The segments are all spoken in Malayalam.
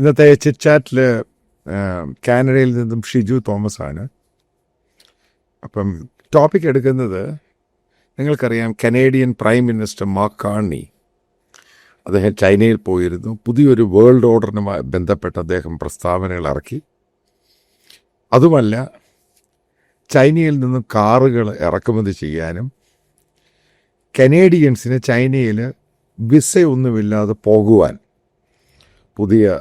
ഇന്നത്തെ ചിറ്റ്ചാറ്റിൽ കാനഡയിൽ നിന്നും ഷിജു തോമസ് ആണ്. അപ്പം ടോപ്പിക് എടുക്കുന്നത്, നിങ്ങൾക്കറിയാം Canadian prime minister mark Carney അദ്ദേഹം ചൈനയിൽ പോയിരുന്നു. പുതിയൊരു വേൾഡ് ഓർഡറിനുമായി ബന്ധപ്പെട്ട് അദ്ദേഹം പ്രസ്താവനകൾ ഇറക്കി. അതുമല്ല, ചൈനയിൽ നിന്നും കാറുകൾ ഇറക്കുമതി ചെയ്യാനും കനേഡിയൻസിന് ചൈനയിൽ വിസയൊന്നുമില്ലാതെ പോകുവാൻ പുതിയ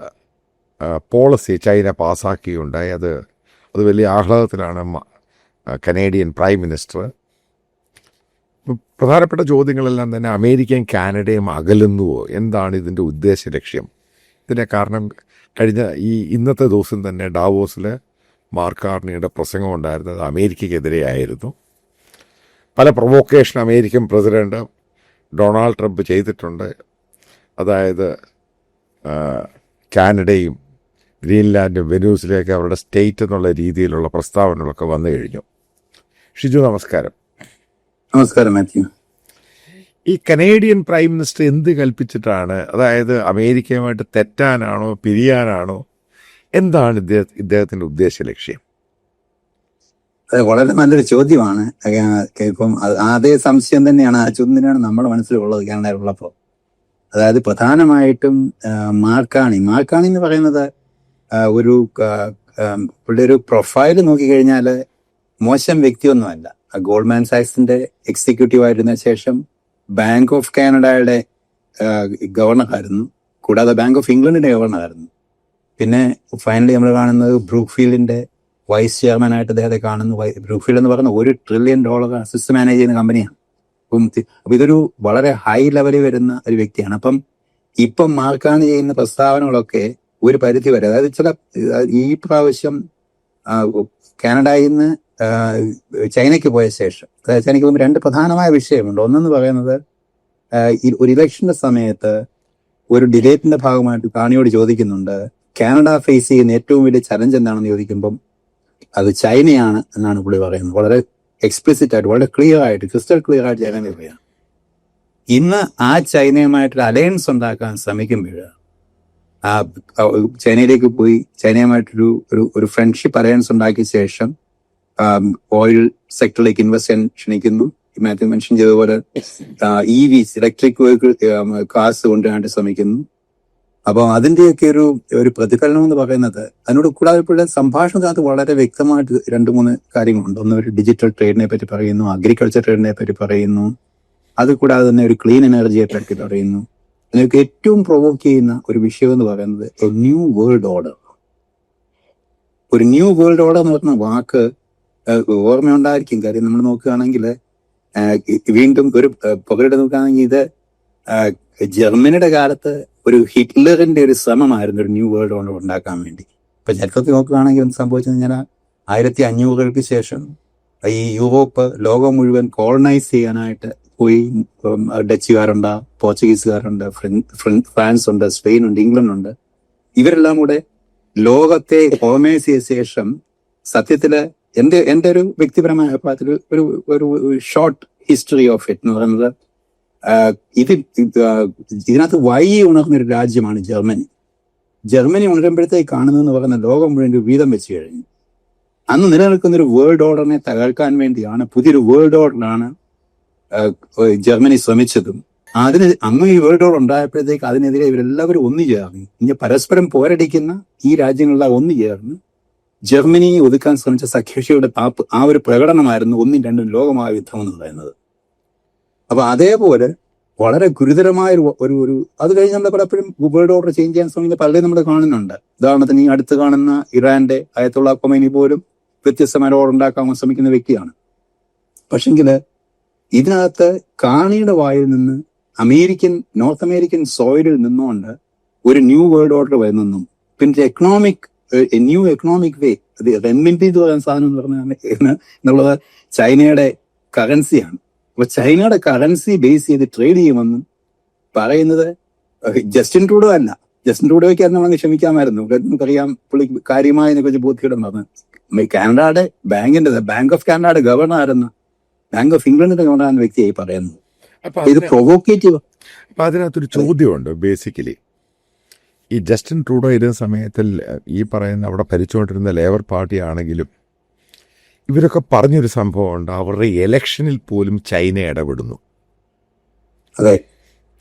പോളിസി ചൈന പാസ്സാക്കിയുണ്ടായി. അത് വലിയ ആഹ്ലാദത്തിലാണ് കനേഡിയൻ പ്രൈം മിനിസ്റ്റർ. പ്രധാനപ്പെട്ട ചോദ്യങ്ങളെല്ലാം തന്നെ അമേരിക്കയും കാനഡയും അകലുന്നുവോ, എന്താണ് ഇതിൻ്റെ ഉദ്ദേശ ലക്ഷ്യം? ഇതിൻ്റെ കാരണം ഇന്നത്തെ ദിവസം തന്നെ ഡാവോസിൽ മാർക്ക് കാർണിയുടെ പ്രസംഗം ഉണ്ടായിരുന്നത് അമേരിക്കയ്ക്കെതിരെയായിരുന്നു. പല provocation American president Donald Trump ചെയ്തിട്ടുണ്ട്. അതായത് കാനഡയും ഗ്രീൻലാൻഡും വെനൂസിലേക്ക് അവരുടെ സ്റ്റേറ്റ് എന്നുള്ള രീതിയിലുള്ള പ്രസ്താവനകളൊക്കെ വന്നു കഴിഞ്ഞു. ഷിജു, നമസ്കാരം. നമസ്കാരം മാത്യു. ഈ കനേഡിയൻ പ്രൈം മിനിസ്റ്റർ എന്ത് കൽപ്പിച്ചിട്ടാണ്? അതായത് അമേരിക്കയുമായിട്ട് തെറ്റാനാണോ പിരിയാനാണോ? എന്താണ് ഇദ്ദേഹത്തിൻ്റെ ഉദ്ദേശ ലക്ഷ്യം? അത് വളരെ നല്ലൊരു ചോദ്യമാണ്. ഇപ്പം അതേ സംശയം തന്നെയാണ്, ആ ചോദ്യം തന്നെയാണ് നമ്മുടെ മനസ്സിലുള്ളത് കാനഡയിലുള്ളപ്പോൾ. അതായത് പ്രധാനമായിട്ടും മാർക്കാണി എന്ന് പറയുന്നത് പുള്ളിയുടെ ഒരു പ്രൊഫൈൽ നോക്കിക്കഴിഞ്ഞാൽ മോശം വ്യക്തിയൊന്നുമല്ല. ഗോൾഡ്മാൻ സാക്സിന്റെ എക്സിക്യൂട്ടീവ് ആയിരുന്ന ശേഷം ബാങ്ക് ഓഫ് കാനഡയുടെ ഗവർണറായിരുന്നു, കൂടാതെ ബാങ്ക് ഓഫ് ഇംഗ്ലണ്ടിന്റെ ഗവർണറായിരുന്നു. പിന്നെ ഫൈനലി നമ്മൾ കാണുന്നത് ബ്രൂക്ക്ഫീൽഡിന്റെ വൈസ് ചെയർമാനായിട്ട് അദ്ദേഹത്തെ കാണുന്നു. ബ്രൂക്ക്ഫീൽഡ് എന്ന് പറയുന്ന $1 ട്രില്യൺ അസിസ്റ്റ് മാനേജ് ചെയ്യുന്ന കമ്പനിയാണ്. അപ്പൊ ഇതൊരു വളരെ ഹൈ ലെവലിൽ വരുന്ന ഒരു വ്യക്തിയാണ്. ഇപ്പം മാർക്കാണ് ചെയ്യുന്ന പ്രസ്താവനകളൊക്കെ ഒരു പരിധി വരെ, അതായത് ഈ പ്രാവശ്യം കാനഡയിൽ നിന്ന് ചൈനയ്ക്ക് പോയ ശേഷം, ചൈനയ്ക്ക് പോകുമ്പോൾ 2 പ്രധാനമായ വിഷയമുണ്ട്. ഒന്നെന്ന് പറയുന്നത്, ഒരു ഇലക്ഷന്റെ സമയത്ത് ഒരു ഡിബേറ്റിന്റെ ഭാഗമായിട്ട് കാണിയോട് ചോദിക്കുന്നുണ്ട്, കാനഡ ഫേസ് ചെയ്യുന്ന ഏറ്റവും വലിയ ചലഞ്ച് എന്താണെന്ന് ചോദിക്കുമ്പം അത് ചൈനയാണ് എന്നാണ് പുള്ളി പറയുന്നത്. വളരെ എക്സ്പ്ലിസിറ്റ് ആയിട്ട്, വളരെ ക്രിസ്റ്റൽ ക്ലിയർ ആയിട്ട് ചൈന പറയുകയാണ്. ഇന്ന് ആ ചൈനയുമായിട്ടൊരു അലയൻസ് ഉണ്ടാക്കാൻ ശ്രമിക്കുമ്പോൾ, ചൈനയിലേക്ക് പോയി ചൈനയുമായിട്ടൊരു ഫ്രണ്ട്ഷിപ്പ് അലയൻസ് ഉണ്ടാക്കിയ ശേഷം ഓയിൽ സെക്ടറിലേക്ക് ഇൻവെസ്റ്റ് ചെയ്യാൻ ക്ഷണിക്കുന്നു. മാത്യു മെൻഷൻ ചെയ്തതുപോലെ EVs, ഇലക്ട്രിക് വെഹിക്കിൾ കാർസ് കൊണ്ടുവരാണ്ട് ശ്രമിക്കുന്നു. അപ്പോൾ അതിന്റെയൊക്കെ ഒരു പ്രതിഫലനം എന്ന് പറയുന്നത്, അതിനോട് കൂടാതെ സംഭാഷണത്തിനകത്ത് വളരെ വ്യക്തമായിട്ട് 2-3 കാര്യങ്ങളുണ്ട്. ഒന്ന്, ഒരു ഡിജിറ്റൽ ട്രേഡിനെ പറ്റി പറയുന്നു, അഗ്രികൾച്ചർ ട്രേഡിനെ പറ്റി പറയുന്നു, അത് കൂടാതെ തന്നെ ഒരു ക്ലീൻ എനർജിയെ പറ്റി പറയുന്നു. അതിനൊക്കെ ഏറ്റവും പ്രൊവോക്ക് ചെയ്യുന്ന ഒരു വിഷയം എന്ന് പറയുന്നത് ഒരു ന്യൂ വേൾഡ് ഓർഡർ. ഒരു ന്യൂ വേൾഡ് ഓർഡർ എന്ന് പറഞ്ഞ വാക്ക് ഓർമ്മയുണ്ടായിരിക്കും. കാര്യം നമ്മൾ നോക്കുകയാണെങ്കിൽ, വീണ്ടും ഒരു പുകയുടെ നോക്കുകയാണെങ്കിൽ, ഇത് ജർമ്മനിയുടെ കാലത്ത് ഒരു ഹിറ്റ്ലറിന്റെ ഒരു ശ്രമമായിരുന്നു ഒരു ന്യൂ വേൾഡ് ഓർഡർ ഉണ്ടാക്കാൻ വേണ്ടി. ഇപ്പൊ ചരിത്രത്തിൽ നോക്കുകയാണെങ്കിൽ എന്ത് സംഭവിച്ചെന്ന് കഴിഞ്ഞാൽ, 1500-കൾക്ക് ശേഷം ഈ യൂറോപ്പ് ലോകം മുഴുവൻ കോളനൈസ് ചെയ്യാനായിട്ട് പോയി. ഡച്ചുകാരുണ്ട്, പോർച്ചുഗീസുകാരുണ്ട്, ഫ്രാൻസ് ഉണ്ട്, സ്പെയിൻ ഉണ്ട്, ഇംഗ്ലണ്ട് ഉണ്ട്. ഇവരെല്ലാം കൂടെ ലോകത്തെ കോളനൈസ് ചെയ്ത ശേഷം, സത്യത്തില് എന്റെ ഒരു വ്യക്തിപരമായ അഭിപ്രായത്തിൽ ഒരു ഷോർട്ട് ഹിസ്റ്ററി ഓഫ് ഇറ്റ് എന്ന് പറയുന്നത്, ഇതിനകത്ത് ഉണർന്നൊരു രാജ്യമാണ് ജർമ്മനി. ജർമ്മനി ഉണരുമ്പോഴത്തേക്ക് കാണുന്നതെന്ന് പറയുന്ന ലോകം മുഴുവൻ ഒരു വീതം വെച്ച് കഴിഞ്ഞു. അന്ന് നിലനിൽക്കുന്ന ഒരു വേൾഡ് ഓർഡറിനെ തകർക്കാൻ വേണ്ടിയാണ്, പുതിയൊരു വേൾഡ് ഓർഡറാണ് ജർമ്മനി ശ്രമിച്ചതും. അന്ന് ഈ വേൾഡ് ഓർഡർ ഉണ്ടായപ്പോഴത്തേക്ക് അതിനെതിരെ ഇവരെല്ലാവരും ഒന്നു ചേർന്ന്, ഇനി പരസ്പരം പോരടിക്കുന്ന ഈ രാജ്യങ്ങളെല്ലാം ഒന്നു ചേർന്ന് ജർമ്മനിയെ ഒതുക്കാൻ ശ്രമിച്ച സഖ്യകക്ഷിയുടെ ആ ഒരു പ്രകടനമായിരുന്നു 1ഉം 2ഉം ലോകമഹായുദ്ധം എന്ന് പറയുന്നത്. അപ്പൊ അതേപോലെ വളരെ ഗുരുതരമായ ഒരു അത് കഴിഞ്ഞ് നമ്മൾ പലപ്പോഴും വേൾഡ് ഓർഡർ ചേഞ്ച് ചെയ്യാൻ ശ്രമിക്കുന്ന പലരെയും നമ്മൾ കാണുന്നുണ്ട്. ഉദാഹരണത്തിന് ഈ അടുത്ത് കാണുന്ന ഇറാന്റെ അയത്തുള്ള ഖൊമൈനി പോലും വ്യത്യസ്തമായ ഓർഡർ ഉണ്ടാക്കാൻ ശ്രമിക്കുന്ന വ്യക്തിയാണ്. പക്ഷെങ്കില് ഇതിനകത്ത് കാണിയുടെ വായിൽ നിന്ന് നോർത്ത് അമേരിക്കൻ സോയിലിൽ നിന്നുകൊണ്ട് ഒരു ന്യൂ വേൾഡ് ഓർഡർ വരുന്നെന്നും, പിന്നെ ന്യൂ എക്കണോമിക് വേ, അത് റെൻമിൻപി എന്ന് പറയുന്ന സാധനം എന്ന് പറഞ്ഞാൽ എന്നുള്ളത് ചൈനയുടെ കറൻസിയാണ്. അപ്പൊ ചൈനയുടെ കറൻസി ബേസ് ചെയ്ത് ട്രേഡ് ചെയ്യുമെന്നും പറയുന്നത് ജസ്റ്റിൻ ട്രൂഡോ അല്ല. ജസ്റ്റിൻ ട്രൂഡോയ്ക്ക് അത് നമ്മൾ ക്ഷമിക്കാമായിരുന്നു. നമുക്കറിയാം പുള്ളി കാര്യമായ കുറച്ച് ബോധ്യപ്പെടും പറഞ്ഞു. കാനഡയുടെ ബാങ്ക് ഓഫ് കാനഡയുടെ ഗവർണറായിരുന്ന, ബാങ്ക് ഓഫ് ഇംഗ്ലണ്ടിന്റെ ഗവർണറാണ് വ്യക്തിയായി പറയുന്നത്. ഇത് പ്രൊവോക്കേറ്റീവ്. അപ്പൊ അതിനകത്തൊരു ചോദ്യമുണ്ട്. ബേസിക്കലി ഈ ജസ്റ്റിൻ ട്രൂഡോ ഇരുന്ന സമയത്തിൽ ഈ പറയുന്ന അവിടെ ഭരിച്ചുകൊണ്ടിരുന്ന ലേബർ പാർട്ടി ആണെങ്കിലും ഇവരൊക്കെ പറഞ്ഞൊരു സംഭവമുണ്ട്, അവരുടെ ഇലക്ഷനിൽ പോലും ചൈന ഇടപെടുന്നു. അതെ,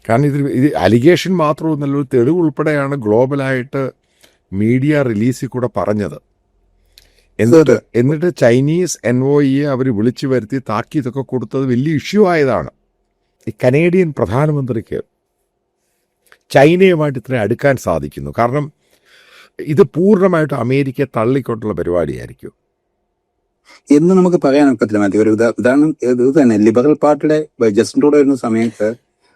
കാരണം ഇത് അലിഗേഷൻ മാത്രമൊന്നുമല്ല, ഒരു തെളിവ് ഉൾപ്പെടെയാണ് ഗ്ലോബലായിട്ട് മീഡിയ റിലീസിൽ കൂടെ പറഞ്ഞത്. എന്നിട്ട് ചൈനീസ് NOE അവർ വിളിച്ചു വരുത്തി താക്കീതൊക്കെ കൊടുത്തത് വലിയ ഇഷ്യൂ ആയതാണ്. ഈ കനേഡിയൻ പ്രധാനമന്ത്രിക്ക് ചൈനയുമായിട്ട് ഇത്രയും അടുക്കാൻ സാധിക്കുന്നു. കാരണം ഇത് പൂർണ്ണമായിട്ട് അമേരിക്കയെ തള്ളിക്കൊണ്ടുള്ള പരിപാടിയായിരിക്കും എന്ന് നമുക്ക് പറയാൻ ഒക്കത്തില്ല. മതി ഒരു ഉദാഹരണം ഇത് തന്നെ. ലിബറൽ പാർട്ടിയുടെ ജസ്റ്റിൻ ട്രൂഡോ വരുന്ന സമയത്ത്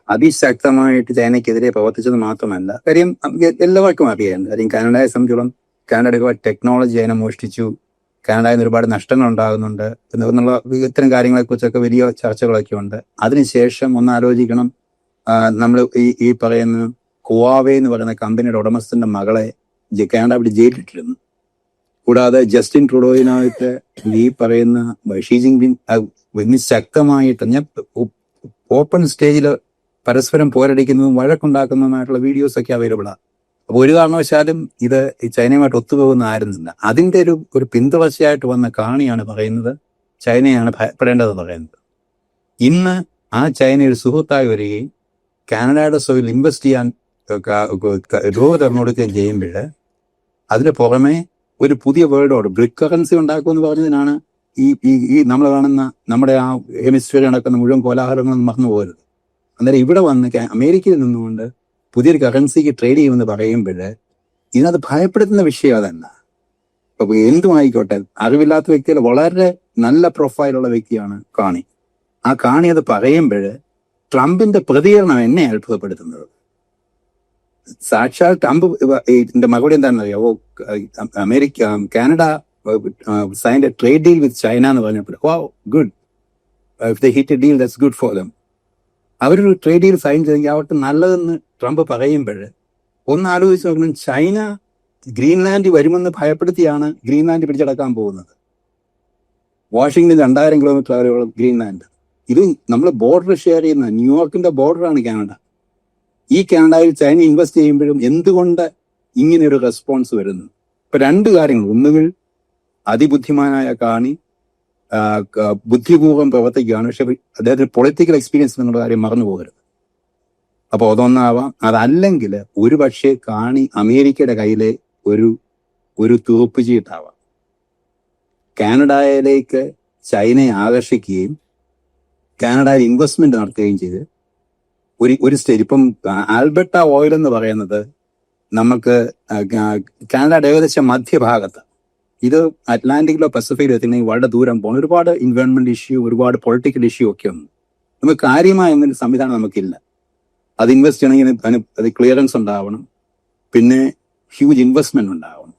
അതിശക്തമായിട്ട് ചൈനയ്ക്കെതിരെ പ്രവർത്തിച്ചത് മാത്രമല്ല, കാര്യം എല്ലാവർക്കും അറിയാം. കാര്യം കാനഡയെ സംബന്ധിച്ചോളം കാനഡയുടെ ഒരുപാട് ടെക്നോളജി അതിനെ മോഷ്ടിച്ചു, കാനഡയിൽ നിന്ന് ഒരുപാട് നഷ്ടങ്ങൾ ഉണ്ടാകുന്നുണ്ട് എന്നുള്ള ഇത്തരം കാര്യങ്ങളെക്കുറിച്ചൊക്കെ വലിയ ചർച്ചകളൊക്കെ ഉണ്ട്. അതിനുശേഷം ഒന്ന് ആലോചിക്കണം, നമ്മൾ ഈ പറയുന്ന ഹുവാവേ എന്ന് പറയുന്ന കമ്പനിയുടെ ഉടമസ്ഥന്റെ മകളെ കാനഡ അവിടെ ജയിലിട്ടിരുന്നു. കൂടാതെ ജസ്റ്റിൻ ട്രൂഡോയിനകത്ത് ഈ പറയുന്ന ഷീ ജിൻപിങ് ശക്തമായിട്ട് ഞാൻ ഓപ്പൺ സ്റ്റേജിൽ പരസ്പരം പോരടിക്കുന്നതും വഴക്കുണ്ടാക്കുന്നതുമായിട്ടുള്ള വീഡിയോസ് ഒക്കെ അവൈലബിൾ ആണ്. അപ്പൊ ഒരു കാരണവശാലും ഇത് ചൈനയുമായിട്ട് ഒത്തുപോകുന്ന ആയിരുന്നില്ല. അതിന്റെ ഒരു പിന്തുടർച്ചയായിട്ട് വന്ന കാണിയാണ് പറയുന്നത് ചൈനയാണ് ഭയപ്പെടേണ്ടത് പറയുന്നത്. ഇന്ന് ആ ചൈന ഒരു സുഹൃത്തായി വരികയും കാനഡയുടെ സോയിൽ ഇൻവെസ്റ്റ് ചെയ്യാൻ രൂപ തെരഞ്ഞെടുക്കുകയും ചെയ്യുമ്പോൾ അതിന് പുറമെ ഒരു പുതിയ വേൾഡ് ഓർഡർ ബ്രിക് കറൻസി ഉണ്ടാക്കുമെന്ന് പറഞ്ഞതിനാണ് ഈ നമ്മൾ കാണുന്ന നമ്മുടെ ആ ഹെമിസ്ഫിയർ നടക്കുന്ന മുഴുവൻ കോലാഹലങ്ങളൊന്നും മറന്നു പോകരുത്. അന്നേരം ഇവിടെ വന്ന് അമേരിക്കയിൽ നിന്നുകൊണ്ട് പുതിയൊരു കറൻസിക്ക് ട്രേഡ് ചെയ്യുമെന്ന് പറയുമ്പോൾ ഇതിനകത്ത് ഭയപ്പെടുത്തുന്ന വിഷയം അതല്ല. അപ്പൊ എന്തുമായിക്കോട്ടെ, അറിവില്ലാത്ത വ്യക്തികൾ വളരെ നല്ല പ്രൊഫൈലുള്ള വ്യക്തിയാണ് കാണി. ആ കാണി അത് പറയുമ്പോൾ ട്രംപിന്റെ പ്രതികരണം എന്നെ അത്ഭുതപ്പെടുത്തുന്നത്. സാക്ഷാൽ ട്രംപ് മറുപടി എന്താണെന്ന് അറിയാമോ? Canada signed A trade deal with China എന്ന് പറഞ്ഞപ്പോൾ വാവ് good, if they hit A deal that's good for them. അവരൊരു ട്രേഡ് ഡീൽ സൈൻ ചെയ്തെങ്കിൽ അവർക്ക് നല്ലതെന്ന് ട്രംപ് പറയുമ്പോൾ ഒന്ന് ആലോചിച്ച് നോക്കണം, ചൈന ഗ്രീൻലാൻഡ് വരുമെന്ന് ഭയപ്പെടുത്തിയാണ് ഗ്രീൻലാൻഡ് പിടിച്ചടക്കാൻ പോകുന്നത്. വാഷിംഗ്ടൺ 2000 കിലോമീറ്റർ അകലെയുള്ള ഗ്രീൻലാൻഡ്. ഇത് നമ്മൾ ബോർഡർ ഷെയർ ചെയ്യുന്ന ന്യൂയോർക്കിന്റെ ബോർഡറാണ് കാനഡ. ഈ കാനഡയിൽ ചൈന ഇൻവെസ്റ്റ് ചെയ്യുമ്പോഴും എന്തുകൊണ്ട് ഇങ്ങനെ ഒരു റെസ്പോൺസ് വരുന്നു? ഇപ്പൊ രണ്ട് കാര്യങ്ങൾ. ഒന്നുകിൽ അതിബുദ്ധിമാനായ കാണി ബുദ്ധിപൂർവ്വം പ്രവർത്തിക്കുകയാണ്, പക്ഷെ അദ്ദേഹത്തിന് പൊളിറ്റിക്കൽ എക്സ്പീരിയൻസ് എന്നുള്ള കാര്യം മറന്നു പോകരുത്. അപ്പൊ അതൊന്നാവാം. അതല്ലെങ്കിൽ ഒരു പക്ഷേ കാണി അമേരിക്കയുടെ കയ്യിലെ ഒരു തുറുപ്പ് ചീട്ടാവാം. കാനഡയിലേക്ക് ചൈനയെ ആകർഷിക്കുകയും കാനഡയിൽ ഇൻവെസ്റ്റ്മെന്റ് നടത്തുകയും ചെയ്ത് ഒരു സ്റ്റേജ് ഇപ്പം ആൽബർട്ട ഓയിൽ എന്ന് പറയുന്നത് നമുക്ക് കാനഡയുടെ ഏകദേശം മധ്യഭാഗത്ത്, ഇത് അറ്റ്ലാന്റിക്കിലോ പസഫിക്കിലോ എത്തില്ലെങ്കിൽ വളരെ ദൂരം പോകണം. ഒരുപാട് എൻവയോൺമെന്റ് ഇഷ്യൂ, ഒരുപാട് പൊളിറ്റിക്കൽ ഇഷ്യൂ ഒക്കെ ഉണ്ട്. നമുക്ക് കാര്യമായ എന്നൊരു സംവിധാനം നമുക്കില്ല. അത് ഇൻവെസ്റ്റ് ചെയ്യണമെങ്കിൽ അത് ക്ലിയറൻസ് ഉണ്ടാവണം, പിന്നെ ഹ്യൂജ് ഇൻവെസ്റ്റ്മെന്റ് ഉണ്ടാവണം.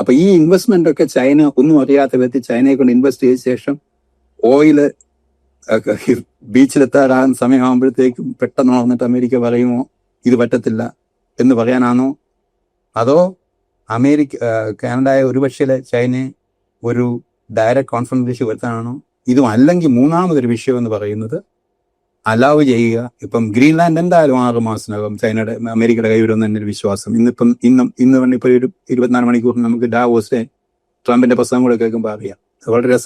അപ്പൊ ഈ ഇൻവെസ്റ്റ്മെന്റ് ഒക്കെ ചൈന ഒന്നും അറിയാത്ത വ്യക്തി ചൈനയെ കൊണ്ട് ഇൻവെസ്റ്റ് ചെയ്ത ശേഷം ഓയില് ബീച്ചിലെത്താറാകുന്ന സമയമാകുമ്പോഴത്തേക്കും പെട്ടെന്ന് വന്നിട്ട് അമേരിക്ക പറയുമോ ഇത് പറ്റത്തില്ല എന്ന് പറയാനാണോ? അതോ കാനഡയെ ഒരുപക്ഷെ ചൈനയെ ഒരു ഡയറക്റ്റ് കോൺഫ്രണ്ടേഷൻ വരുത്താനാണോ? ഇതും അല്ലെങ്കിൽ മൂന്നാമതൊരു വിഷയം എന്ന് പറയുന്നത് അലാവ് ചെയ്യുക. ഇപ്പം ഗ്രീൻലാൻഡ് എന്തായാലും 6 മാസത്തിനകം അമേരിക്കയുടെ കൈ വരുമെന്ന് തന്നെ ഒരു വിശ്വാസം. ഇന്ന് തന്നെ ഇപ്പൊ ഒരു 24 മണിക്കൂർ നമുക്ക് ഡാവോസിലെ ട്രംപിന്റെ പ്രസംഗം കൂടെ കേൾക്കുമ്പോൾ അറിയാം. വളരെ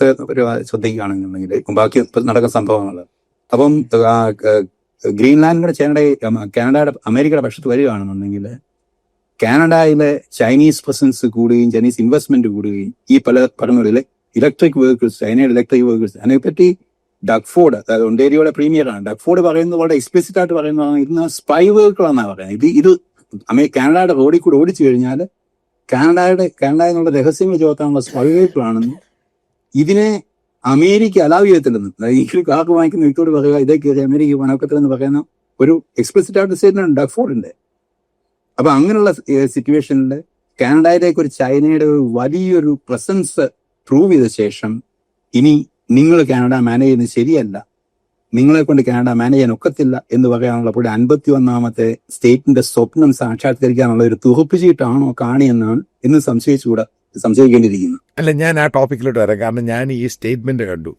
ശ്രദ്ധിക്കുകയാണെന്നുണ്ടെങ്കിൽ ബാക്കി നടക്കുന്ന സംഭവങ്ങൾ. അപ്പം ഗ്രീൻലാൻഡിന്റെ കാനഡയുടെ അമേരിക്കയുടെ പക്ഷത്ത് വരികയാണെന്നുണ്ടെങ്കിൽ കാനഡയിലെ ചൈനീസ് പ്രസൻസ് കൂടുകയും ചൈനീസ് ഇൻവെസ്റ്റ്മെന്റ് കൂടുകയും ഈ പറഞ്ഞ ഇലക്ട്രിക് വെഹിക്കിൾസ്, ചൈനയുടെ ഇലക്ട്രിക് വെഹിക്കിൾസ്, അതിനെപ്പറ്റി ഡക്ഫോർഡ്, അതായത് ഒണ്ടേരിയോയുടെ പ്രീമിയറാണ് ഡക്ഫോർഡ് പറയുന്നത്, വളരെ എക്സ്പ്ലിസിറ്റ് ആയിട്ട് പറയുന്നതാണ് ഇന്ന് സ്പൈ വെഹിക്കിളാണെന്നാണ് പറയുന്നത്. ഇത് കാനഡയുടെ റോഡിൽ കൂടെ ഓടിച്ചു കഴിഞ്ഞാൽ കാനഡ എന്നുള്ള രഹസ്യങ്ങൾ ചോർത്താനുള്ള സ്പൈ വെഹിക്കിളാണെന്ന് ഇതിനെ അമേരിക്ക അലാവ് ചെയ്യത്തില്ലെന്ന്, ഈ കാർ വാങ്ങിക്കുന്ന വ്യക്തിയോട് പറയുക ഇതേ കയറി അമേരിക്ക പണക്കത്തില്ലെന്ന് പറയുന്ന ഒരു എക്സ്പ്ലിസിറ്റ് ആയിട്ട് സ്റ്റേറ്റ്മെന്റ് ഡക്ഫോർഡിന്റെ. അപ്പൊ അങ്ങനെയുള്ള സിറ്റുവേഷനിൽ കാനഡയിലേക്ക് ഒരു ചൈനയുടെ ഒരു വലിയൊരു പ്രസൻസ് പ്രൂവ് ചെയ്ത ശേഷം ഇനി നിങ്ങൾ കാനഡ മാനേജ് ചെയ്യുന്നത് ശരിയല്ല, നിങ്ങളെ കൊണ്ട് കാനഡ മാനേജ് ചെയ്യാൻ ഒക്കത്തില്ല എന്ന് പറയാനുള്ള 51ാമത്തെ സ്റ്റേറ്റിന്റെ സ്വപ്നം സാക്ഷാത്കരിക്കാനുള്ള ഒരു തുറപ്പിച്ചിട്ടാണോ കാണിയെന്നാണ് ഇന്ന് സംശയിക്കേണ്ടിയിരിക്കുന്നത്. അല്ല, ഞാൻ ആ ടോപ്പിക്കിലോട്ട് വരാം. കാരണം ഞാൻ ഈ സ്റ്റേറ്റ്മെന്റ് കണ്ടു.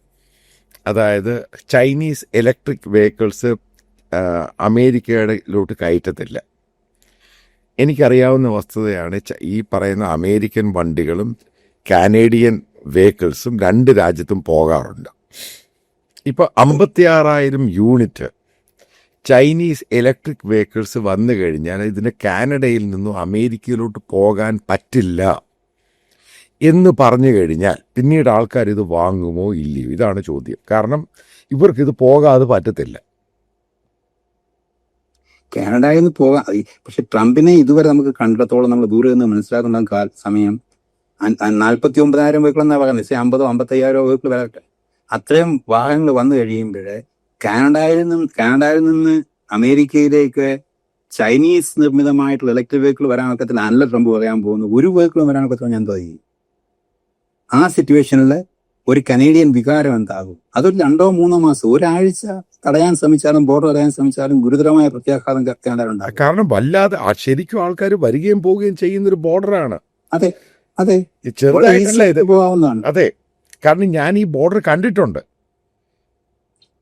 അതായത് ചൈനീസ് ഇലക്ട്രിക് വെഹിക്കിൾസ് അമേരിക്കയിലോട്ട് കയറ്റത്തില്ല. എനിക്കറിയാവുന്ന വസ്തുതയാണ് ഈ പറയുന്ന അമേരിക്കൻ വണ്ടികളും കാനേഡിയൻ വെഹിക്കിൾസും രണ്ട് രാജ്യത്തും പോകാറുണ്ട്. ഇപ്പോൾ 56,000 യൂണിറ്റ് ചൈനീസ് ഇലക്ട്രിക് വെഹിക്കിൾസ് വന്നു കഴിഞ്ഞാൽ ഇതിന് കാനഡയിൽ നിന്നും അമേരിക്കയിലോട്ട് പോകാൻ പറ്റില്ല എന്ന് പറഞ്ഞു കഴിഞ്ഞാൽ പിന്നീട് ആൾക്കാർ ഇത് വാങ്ങുമോ ഇല്ലയോ? ഇതാണ് ചോദ്യം. കാരണം ഇവർക്കിത് പോകാതെ പറ്റത്തില്ല. കാനഡയിൽ നിന്ന് പോകാം. പക്ഷെ ട്രംപിനെ ഇതുവരെ നമുക്ക് കണ്ടിടത്തോളം നമ്മൾ ദൂരെ നിന്ന് മനസ്സിലാക്കുന്ന സമയം 49,000 വെഹിക്കിൾ എന്നാ പറയുന്നത്. 50,000 55,000 വെഹിക്കിൾ വരട്ടെ. അത്രയും വാഹനങ്ങൾ വന്നു കഴിയുമ്പോഴേ കാനഡയിൽ നിന്ന് അമേരിക്കയിലേക്ക് ചൈനീസ് നിർമ്മിതമായിട്ടുള്ള ഇലക്ട്രിക് വെഹിക്കിൾ വരാനൊക്കത്തില്ല. അല്ല ട്രംപ് പറയാൻ പോകുന്നു. ഒരു വെഹിക്കിളും വരാനൊക്കത്തില്ല. ഞാൻ തോന്നി ആ സിറ്റുവേഷനിൽ ഒരു കനേഡിയൻ വികാരം എന്താകും? അതൊരു 2-3 മാസം, ഒരാഴ്ച തടയാൻ ശ്രമിച്ചാലും ബോർഡർ തടയാൻ ശ്രമിച്ചാലും ഗുരുതരമായ പ്രത്യാഘാതം കാനഡയിലുണ്ടാകും. കാരണം വല്ലാതെ ശരിക്കും ആൾക്കാർ വരികയും പോവുകയും ചെയ്യുന്നൊരു ബോർഡറാണ്. അതെ അതെ, ചെറുതായിട്ടല്ല ഇത് പോകാവുന്നതാണ്. അതെ, കാരണം ഞാൻ ഈ ബോർഡർ കണ്ടിട്ടുണ്ട്.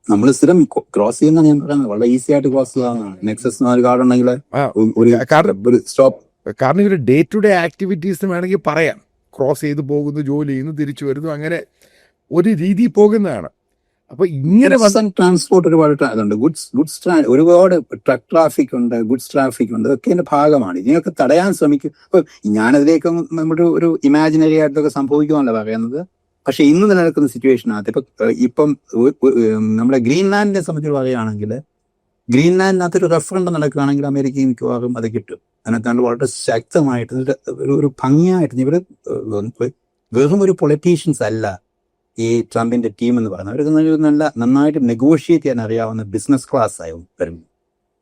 നമ്മൾ സ്ഥിരം ക്രോസ് ചെയ്യുന്ന ഞാൻ പറയുന്നത് വളരെ ഈസി ആയിട്ട് ക്രോസ് ചെയ്യാവുന്നതാണ്. നെക്സസ് ഒരു കാർഡ് ഉണ്ടെങ്കിൽ ഒരു സ്റ്റോപ്പ്. കാരണം ഇവര് ഡേ ടു ഡേ ആക്ടിവിറ്റീസിന് വേണമെങ്കിൽ പറയാം, ക്രോസ് ചെയ്ത് പോകുന്നു, ജോലി ചെയ്യുന്നു, തിരിച്ചു വരുന്നു, അങ്ങനെ ഒരു രീതി പോകുന്നതാണ്. അപ്പൊ ഇങ്ങനെ ട്രാൻസ്പോർട്ട് ഒരുപാട് അതുണ്ട്. ഗുഡ്സ് ഒരുപാട് ട്രക്ക് ട്രാഫിക് ഉണ്ട്, ഗുഡ്സ് ട്രാഫിക് ഉണ്ട്. ഇതൊക്കെ ഇതിന്റെ ഭാഗമാണ്. ഇതിനൊക്കെ തടയാൻ ശ്രമിക്കും. ഇപ്പൊ ഞാനതിലേക്ക് നമ്മുടെ ഒരു ഇമാജിനറി ആയിട്ടൊക്കെ സംഭവിക്കുമല്ല പറയുന്നത്. പക്ഷെ ഇന്ന് നിലനിൽക്കുന്ന സിറ്റുവേഷനകത്ത് ഇപ്പം നമ്മുടെ ഗ്രീൻലാൻഡിനെ സംബന്ധിച്ച് പറയുകയാണെങ്കിൽ, ഗ്രീൻലാൻഡിനകത്തൊരു റെഫറൻഡം നടക്കുകയാണെങ്കിൽ അമേരിക്കയിൽ മിക്കവാറും അത് കിട്ടും. അതിനകത്ത് വളരെ ശക്തമായിട്ട് ഒരു ഭംഗിയായിട്ട് ഇവര് വെറും ഒരു പൊളിറ്റീഷ്യൻസ് അല്ല ഈ ട്രംപിന്റെ ടീം എന്ന് പറയുന്നത്. അവർക്ക് നന്നായിട്ട് നെഗോഷിയേറ്റ് ചെയ്യാൻ അറിയാവുന്ന ബിസിനസ് ക്ലാസ് ആയി വരും.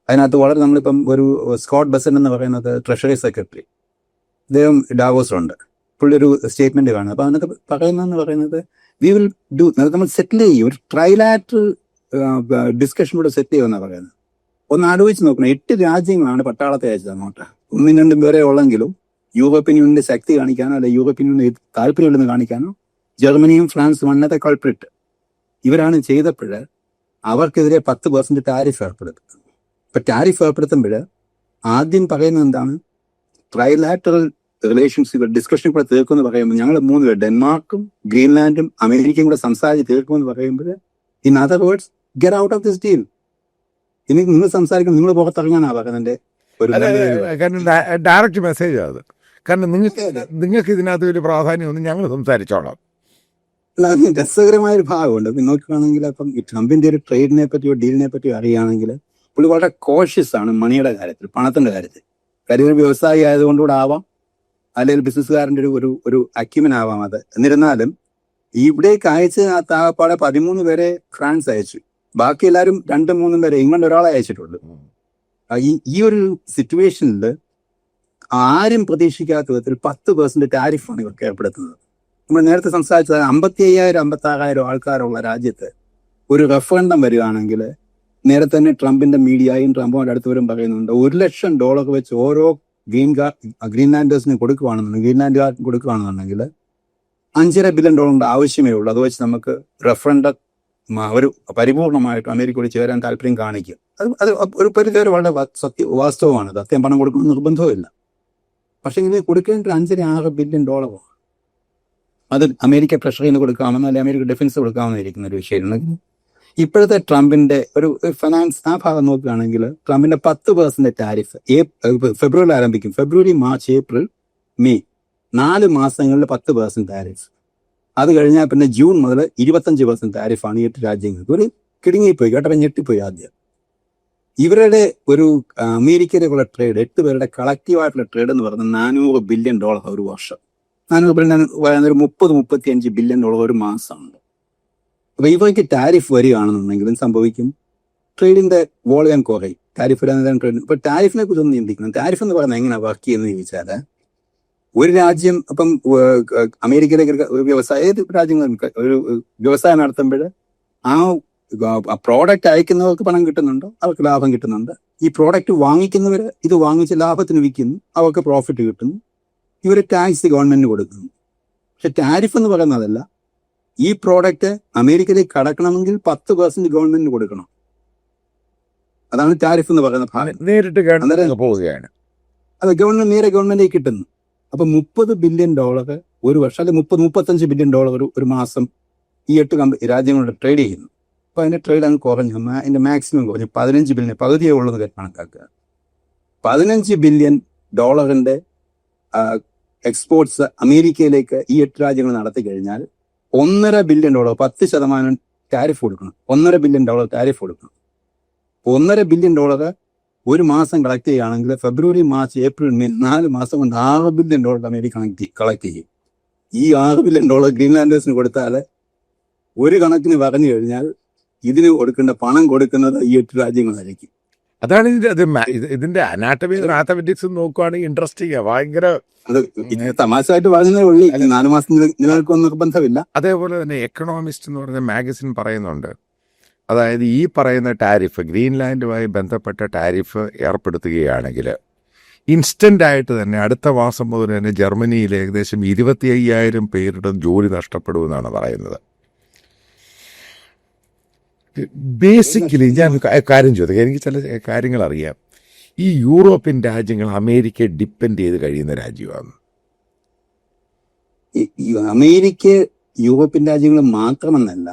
അതിനകത്ത് വളരെ നമ്മളിപ്പം ഒരു സ്കോട്ട് ബെസൻ എന്ന് പറയുന്നത് ട്രഷറി സെക്രട്ടറി, അദ്ദേഹം ഡാവോസിലുണ്ട്. പുള്ളി ഒരു സ്റ്റേറ്റ്മെന്റ് കാണും. അപ്പൊ അതിനകത്ത് പറയുന്നത് വി വിൽ ഡു, നമ്മൾ സെറ്റിൽ ചെയ്യും, ഒരു ട്രൈലാറ്ററൽ ഡിസ്കഷൻ കൂടെ സെറ്റ് ചെയ്യുമെന്നാണ് പറയുന്നത്. ഒന്ന് ആലോചിച്ച് നോക്കണം, 8 രാജ്യങ്ങളാണ് പട്ടാളത്തെ അയച്ചത് അങ്ങോട്ട്. 1-2 പേരെ ഉള്ളെങ്കിലും യൂറോപ്യൻ യൂണിയന്റെ ശക്തി കാണിക്കാനോ അല്ലെ യൂറോപ്യൻ യൂണിയൻ താല്പര്യമില്ലെന്ന് കാണിക്കാനോ ജർമ്മനിയും ഫ്രാൻസും അന്നത്തെ കൾപ്രിറ്റ് ഇവരാണ് ചെയ്തപ്പോൾ അവർക്കെതിരെ 10% ടാരിഫ് ഏർപ്പെടുത്തുന്നത്. ഇപ്പൊ ടാരിഫ് ഏർപ്പെടുത്തുമ്പോൾ ആദ്യം പറയുന്നത് എന്താണ്? ട്രൈലാറ്ററൽ റിലേഷൻഷിപ്പ് ഡിസ്കഷൻ കൂടെ തീർക്കുമെന്ന് പറയുമ്പോൾ ഞങ്ങൾ 3 പേർ, ഡെൻമാർക്കും ഗ്രീൻലാൻഡും അമേരിക്കയും കൂടെ സംസാരിച്ച് തീർക്കുമെന്ന് പറയുമ്പോൾ, in other words, get out of this deal. ഇനി നിങ്ങൾ സംസാരിക്കണം, നിങ്ങൾ പുറത്തിറങ്ങാനാ പറയുന്നതിന്റെ ഒരു ഡയറക്റ്റ് മെസ്സേജ് അത്. കാരണം നിങ്ങൾക്ക് ഇതിനകത്ത് വലിയ പ്രാധാന്യമൊന്നും ഞങ്ങൾ സംസാരിച്ചോളാം. രസകരമായ ഒരു ഭാഗമുണ്ട്. നോക്കുകയാണെങ്കിൽ അപ്പം ഈ ട്രംപിന്റെ ഒരു ട്രേഡിനെ പറ്റിയോ ഡീലിനെ പറ്റിയോ അറിയുകയാണെങ്കിൽ പുള്ളി വളരെ കോഷ്യസ് ആണ് മണിയുടെ കാര്യത്തിൽ, പണത്തിന്റെ കാര്യത്തിൽ. കാര്യം ഒരു വ്യവസായി ആയതുകൊണ്ടുകൂടെ ആവാം, അല്ലെങ്കിൽ ബിസിനസ്സുകാരൻ്റെ ഒരു അക്യുമൻ ആവാം അത്. എന്നിരുന്നാലും ഇവിടേക്ക് അയച്ചതിനകത്ത് ആകപ്പാടെ 13 പേരെ ഫ്രാൻസ് അയച്ചു. ബാക്കി എല്ലാവരും 2-3 പേരെ, ഇംഗ്ലണ്ട് ഒരാളെ അയച്ചിട്ടുള്ളൂ. ഈ ഒരു സിറ്റുവേഷനിൽ ആരും പ്രതീക്ഷിക്കാത്ത വിധത്തിൽ 10% ടാരിഫാണ് ഇവർക്ക് ഏർപ്പെടുത്തുന്നത്. നമ്മൾ നേരത്തെ സംസാരിച്ചത് 55,000-56,000 ആൾക്കാരുള്ള രാജ്യത്ത് ഒരു റെഫറൻഡം വരികയാണെങ്കിൽ നേരത്തെ തന്നെ ട്രംപിന്റെ മീഡിയയും ട്രംപുമായിട്ട് അടുത്തവരും പറയുന്നുണ്ട്, $1,00,000 വെച്ച് ഓരോ ഗ്രീൻലാൻഡേഴ്സിന് ഗ്രീൻലാൻഡുകാർക്ക് കൊടുക്കുകയാണെന്നുണ്ടെങ്കിൽ $5.5 ബില്യൺ ആവശ്യമേ ഉള്ളൂ. അത് വെച്ച് നമുക്ക് റെഫറൻഡം ഒരു പരിപൂർണമായിട്ട് അമേരിക്കയോട് ചേരാൻ താല്പര്യം കാണിക്കും. അത് ഒരു പരിധിവരെ വളരെ വാസ്തവമാണ്. സത്യം പണം കൊടുക്കുന്ന നിർബന്ധവുമില്ല. പക്ഷെ ഇത് കൊടുക്കേണ്ട $5.6 ബില്യൺ. അത് അമേരിക്ക ട്രഷറിയിൽ നിന്ന് കൊടുക്കാമെന്ന്, അല്ലെങ്കിൽ അമേരിക്ക ഡിഫൻസ് കൊടുക്കാമെന്നിരിക്കുന്ന ഒരു വിഷയമാണ്. ഇപ്പോഴത്തെ ട്രംപിന്റെ ഒരു ഫിനാൻസ് ആ ഭാഗം നോക്കുകയാണെങ്കിൽ ട്രംപിന്റെ 10% ടാരിഫ് ഫെബ്രുവരി ആരംഭിക്കും. ഫെബ്രുവരി, മാർച്ച്, ഏപ്രിൽ, മെയ് 4 മാസങ്ങളിൽ 10% ടാരിഫ്. അത് കഴിഞ്ഞാൽ പിന്നെ ജൂൺ മുതൽ 25% ടാരിഫാണ് ഈ 8 രാജ്യങ്ങൾക്ക്. ഒരു കിടുങ്ങിപ്പോയി, കേട്ടപ്പോൾ ഞെട്ടിപ്പോയി. ആദ്യം ഇവരുടെ ഒരു അമേരിക്കയിലേക്കുള്ള ട്രേഡ്, 8 പേരുടെ കളക്റ്റീവായിട്ടുള്ള ട്രേഡ് എന്ന് പറയുന്നത് $400 ബില്യൺ ഒരു വർഷം. 400 ബില്യൺ ഒരു 30-35 ബില്യൺ ഒരു മാസമുണ്ട്. അപ്പൊ ഇവർക്ക് ടാരിഫ് വരികയാണെന്നുണ്ടെങ്കിലും സംഭവിക്കും, ട്രേഡിന്റെ വോളിയം കുറയും. ടാരിഫ് വരാൻ ട്രേഡ്. ഇപ്പൊ ടാരിഫിനെ കുറിച്ചൊന്നും ചിന്തിക്കണം. ടാരിഫ് എന്ന് പറയുന്നത് എങ്ങനെയാണ് വർക്ക് ചെയ്യുന്നത് ചോദിച്ചാൽ, ഒരു രാജ്യം ഇപ്പം അമേരിക്കയിലേക്ക് ഏത് രാജ്യങ്ങളും ഒരു വ്യവസായം നടത്തുമ്പോൾ ആ പ്രോഡക്റ്റ് അയക്കുന്നവർക്ക് പണം കിട്ടുന്നുണ്ടോ, അവർക്ക് ലാഭം കിട്ടുന്നുണ്ട്. ഈ പ്രോഡക്റ്റ് വാങ്ങിക്കുന്നവർ ഇത് വാങ്ങിച്ച് ലാഭത്തിന് വിൽക്കുന്നു, അവർക്ക് പ്രോഫിറ്റ് കിട്ടുന്നു. ഇവർ ടാക്സ് ഗവൺമെന്റിന് കൊടുക്കുന്നു. പക്ഷെ ടാരിഫ് എന്ന് പറയുന്നതല്ല. ഈ പ്രോഡക്റ്റ് അമേരിക്കയിലേക്ക് കടക്കണമെങ്കിൽ 10% ഗവൺമെന്റിന് കൊടുക്കണം. അതാണ് ടാരിഫ് എന്ന് പറയുന്ന ഭാഗം. നേരിട്ട് പോവുകയാണ്. അത് ഗവൺമെന്റിലേക്ക് കിട്ടുന്നു. അപ്പൊ $30 ബില്യൺ ഒരു വർഷം, അല്ലെങ്കിൽ 35 ബില്യൺ ഒരു മാസം ഈ 8 രാജ്യങ്ങളുടെ ട്രേഡ് ചെയ്യുന്നു. അപ്പൊ അതിന്റെ ട്രേഡ് അങ്ങ് കുറഞ്ഞു, അതിന്റെ മാക്സിമം കുറഞ്ഞു 15 ബില്യൺ, പകുതിയേ ഉള്ളത് കണക്കാക്കുക. $15 ബില്യൺ എക്സ്പോർട്സ് അമേരിക്കയിലേക്ക് ഈ 8 രാജ്യങ്ങൾ നടത്തി കഴിഞ്ഞാൽ $1.5 ബില്യൺ 10% ടാരിഫ് കൊടുക്കണം. $1.5 ബില്യൺ ടാരിഫ് കൊടുക്കണം. $1.5 ബില്യൺ ഒരു മാസം കളക്ട് ചെയ്യുകയാണെങ്കിൽ ഫെബ്രുവരി, മാർച്ച്, ഏപ്രിൽ, മെയ് 4 മാസം കൊണ്ട് $6 ബില്യൺ അമേരിക്ക കളക്ട് ചെയ്യും. ഈ $6 ബില്യൺ ഗ്രീൻലാൻഡേഴ്സിന് കൊടുത്താൽ ഒരു കണക്കിന് പറഞ്ഞു കഴിഞ്ഞാൽ ഇതിന് കൊടുക്കേണ്ട പണം കൊടുക്കുന്നത് ഈ 8 രാജ്യങ്ങളായിരിക്കും. അതാണ് ഇതിന്റെ അനാട്ടമി മാത്തമെറ്റിക്സ് നോക്കുവാണെങ്കിൽ ഇൻട്രസ്റ്റിംഗ്, ഭയങ്കര. അത് തമാശയായിട്ട് പറഞ്ഞതേ ഉള്ളൂ, 4 മാസം നിലനിൽക്കുമെന്ന് നിർബന്ധമില്ല. അതേപോലെ തന്നെ എക്കണോമിസ്റ്റ് എന്ന് പറഞ്ഞ മാഗസിൻ പറയുന്നുണ്ട്, അതായത് ഈ പറയുന്ന ടാരിഫ്, ഗ്രീൻലാൻഡുമായി ബന്ധപ്പെട്ട ടാരിഫ് ഏർപ്പെടുത്തുകയാണെങ്കിൽ ഇൻസ്റ്റന്റ് ആയിട്ട് തന്നെ അടുത്ത മാസം മുതൽ തന്നെ ജർമ്മനിയിൽ ഏകദേശം 25,000 പേരുടെ ജോലി നഷ്ടപ്പെടുമെന്നാണ് പറയുന്നത്. ബേസിക്കലി ഞാൻ കാര്യം ചോദിക്കാം, എനിക്ക് ചില കാര്യങ്ങൾ അറിയാം. ഈ യൂറോപ്യൻ രാജ്യങ്ങൾ അമേരിക്കയെ ഡിപ്പെൻഡ് ചെയ്ത് കഴിയുന്ന രാജ്യമാണ്. അമേരിക്ക യൂറോപ്യൻ രാജ്യങ്ങൾ മാത്രമെന്നല്ല,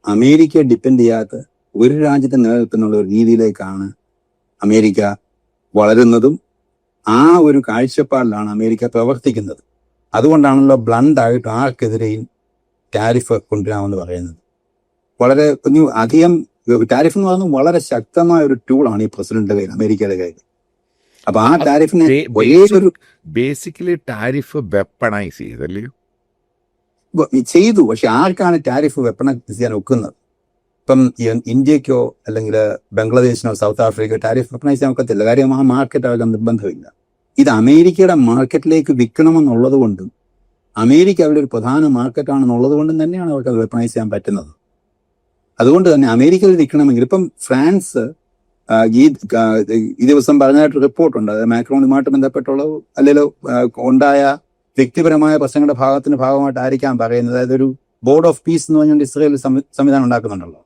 അമേരിക്കയെ ഡിപ്പെൻഡ് ചെയ്യാത്ത ഒരു രാജ്യത്തെ നിലനിൽപ്പെന്നുള്ള ഒരു രീതിയിലേക്കാണ് അമേരിക്ക വളരുന്നതും ആ ഒരു കാഴ്ചപ്പാടിലാണ് അമേരിക്ക പ്രവർത്തിക്കുന്നത്. അതുകൊണ്ടാണല്ലോ ബ്ലണ്ട് ആയിട്ട് ആർക്കെതിരെയും ടാരിഫ് കൊണ്ടുവരാമെന്ന് പറയുന്നത്. വളരെ അധികം ടാരിഫ് എന്ന് പറയുന്നത് വളരെ ശക്തമായ ഒരു ടൂളാണ് ഈ പ്രസിഡന്റിന്റെ കയ്യിൽ, അമേരിക്കയുടെ കയ്യിൽ. അപ്പൊ ആ ടാരിഫിനെ ബേസിക്കലി ടാരിഫ് വെപ്പണൈസ് ചെയ്തു. പക്ഷെ ആർക്കാണ് ടാരിഫ് വെപ്പണൈസ് ചെയ്യാൻ ഒക്കുന്നത്? ഇപ്പം ഇന്ത്യക്കോ അല്ലെങ്കിൽ ബംഗ്ലാദേശിനോ സൗത്ത് ആഫ്രിക്കയോ ടാരിഫ് വെപ്പണൈസ് ചെയ്യാൻ ഒക്കത്തില്ല. കാര്യം ആ മാർക്കറ്റ് അവർക്ക് നിർബന്ധമില്ല. ഇത് അമേരിക്കയുടെ മാർക്കറ്റിലേക്ക് വിൽക്കണമെന്നുള്ളത് കൊണ്ടും അമേരിക്ക അവരുടെ ഒരു പ്രധാന മാർക്കറ്റാണെന്നുള്ളത് കൊണ്ടും തന്നെയാണ് അവർക്ക് അത് വെപ്പണൈസ് ചെയ്യാൻ പറ്റുന്നത്. അതുകൊണ്ട് തന്നെ അമേരിക്കയിൽ നിൽക്കണമെങ്കിൽ ഇപ്പം ഫ്രാൻസ് ഈ ദിവസം പറഞ്ഞായിട്ട് റിപ്പോർട്ടുണ്ട്, അത് മാക്രോണുമായിട്ട് ബന്ധപ്പെട്ടുള്ള അല്ലെങ്കിൽ ഉണ്ടായ വ്യക്തിപരമായ പ്രശ്നങ്ങളുടെ ഭാഗമായിട്ട് ആയിരിക്കാം പറയുന്നത്. അതായത് ഒരു ബോർഡ് ഓഫ് പീസ് എന്ന് പറഞ്ഞുകൊണ്ട് ഇസ്രയേൽ സംവിധാനം ഉണ്ടാക്കുന്നുണ്ടല്ലോ,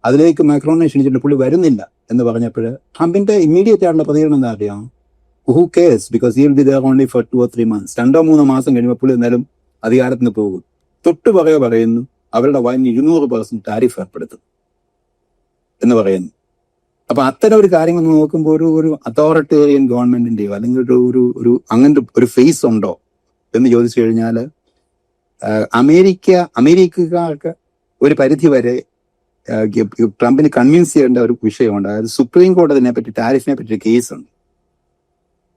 അതിലേക്ക് മാക്രോണിനെ ക്ഷണിച്ചിട്ട് പുള്ളി വരുന്നില്ല എന്ന് പറഞ്ഞപ്പോൾ ട്രംപിന്റെ ഇമ്മീഡിയറ്റ് ആയിട്ടുള്ള പ്രതികരണം എന്താ അറിയാം? Who cares, because he will be there only for 2 or 3 months. 2-3 മാസം കഴിയുമ്പോൾ പുള്ളി എന്നാലും അധികാരത്തിന് പോകും. തൊട്ട് പറയുന്നു അവരുടെ വൈന് 200% ടാരിഫ് ഏർപ്പെടുത്തും എന്ന് പറയുന്നു. അപ്പൊ അത്തരം ഒരു കാര്യങ്ങൾ നോക്കുമ്പോൾ ഒരു അതോറിറ്റേറിയൻ ഗവൺമെന്റിന്റെയോ അല്ലെങ്കിൽ ഒരു അങ്ങനത്തെ ഒരു ഫേസ് ഉണ്ടോ എന്ന് ചോദിച്ചു കഴിഞ്ഞാൽ അമേരിക്കക്കാർക്ക് ഒരു പരിധി വരെ ട്രംപിന് കൺവിൻസ് ചെയ്യേണ്ട ഒരു വിഷയമുണ്ട്. അതായത് സുപ്രീം കോടതിനെ പറ്റി, ടാരിഫിനെ പറ്റി കേസുണ്ട്.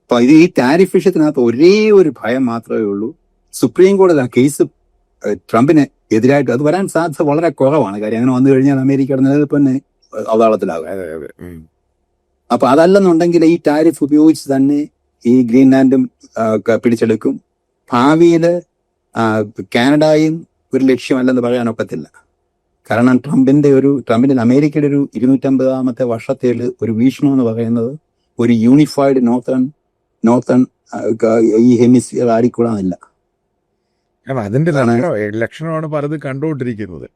അപ്പൊ ഈ ടാരിഫ് വിഷയത്തിനകത്ത് ഒരേ ഒരു ഭയം മാത്രമേ ഉള്ളൂ, സുപ്രീം കോടതി ആ കേസ് ട്രംപിന് എതിരായിട്ട് അത് വരാൻ സാധ്യത വളരെ കുറവാണ്. കാര്യം അങ്ങനെ വന്നു കഴിഞ്ഞാൽ അമേരിക്കയുടെ നിലനിൽപ്പ് തന്നെ അവതാളത്തിലാകും. അപ്പൊ അതല്ലെന്നുണ്ടെങ്കിൽ ഈ ടാരിഫ് ഉപയോഗിച്ച് തന്നെ ഈ ഗ്രീൻലാൻഡും പിടിച്ചെടുക്കും. ഭാവിയില് കാനഡയും ഒരു ലക്ഷ്യമല്ലെന്ന് പറയാനൊക്കത്തില്ല. കാരണം ട്രംപിന്റെ അമേരിക്കയുടെ ഒരു 250ാമത്തെ വർഷത്തിൽ ഒരു വീക്ഷണം എന്ന് പറയുന്നത് ഒരു യൂണിഫൈഡ് നോർത്തേൺ ഈ ഹെമിസ്ഫിയർ ആയിക്കൂടാന്നില്ല. അതിന്റെ ലക്ഷണമാണ് പലതും കണ്ടുകൊണ്ടിരിക്കുന്നത്.